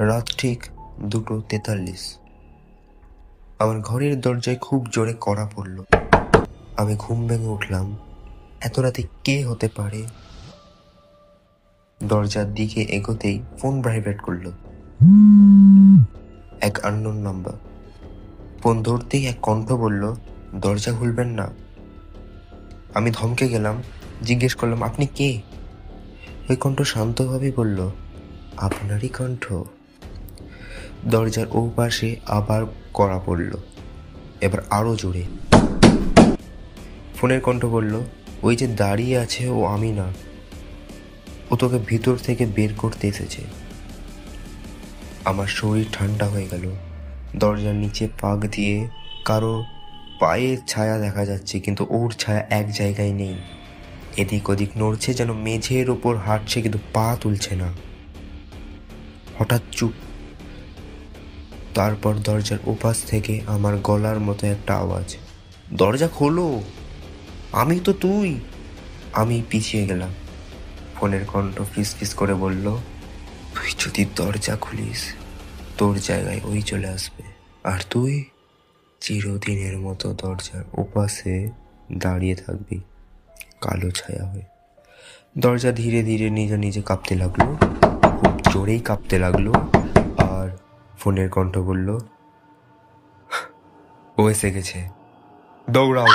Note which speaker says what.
Speaker 1: রাত ঠিক 2:43। আমার ঘরের দরজায় খুব জোরে কড়া পড়ল। আমি ঘুম ভেঙে উঠলাম। এত রাতে কে হতে পারে? দরজার দিকে এগোতেই ফোন ভাইব্রেট করলো। এক আননোন নাম্বার। ফোন ধরতেই এক কণ্ঠ বলল, দরজা খুলবেন না। আমি ধমকে গেলাম, জিজ্ঞেস করলাম, আপনি কে? ওই কণ্ঠ শান্তভাবে বলল, আপনারই কণ্ঠ। দরজার ও পাশে আবার কড়া পড়ল, এবার আরো জোরে। ফোনের কণ্ঠ বলল, ওই যে দাঁড়িয়ে আছে ও আমি না, ও তোকে ভিতর থেকে বের করতে এসেছে। আমার শরীর ঠান্ডা হয়ে গেল। দরজার নিচে পাক দিয়ে কারো পায়ের ছায়া দেখা যাচ্ছে, কিন্তু ওর ছায়া এক জায়গায় নেই। এদিক ওদিক নড়ছে, যেন মেঝের ওপর হাঁটছে কিন্তু পা তুলছে না। হঠাৎ চুপ। তারপর দরজার ওপাশ থেকে আমার গলার মতো একটা আওয়াজ, দরজা খোলো, আমি তো তুই। আমি পিছিয়ে গেলাম। ফোনের কণ্ঠ ফিসফিস করে বলল, তুই যদি দরজা খুলিস তোর জায়গায় ওই চলে আসবে, আর তুই চিরদিনের মতো দরজার ওপাশে দাঁড়িয়ে থাকবি কালো ছায়া হয়ে। দরজা ধীরে ধীরে নিজে নিজে কাঁপতে লাগলো, খুব জোরেই কাঁপতে লাগলো। আর ফোনের কণ্ঠ বলল, ও এসে গেছে, দৌড়াও।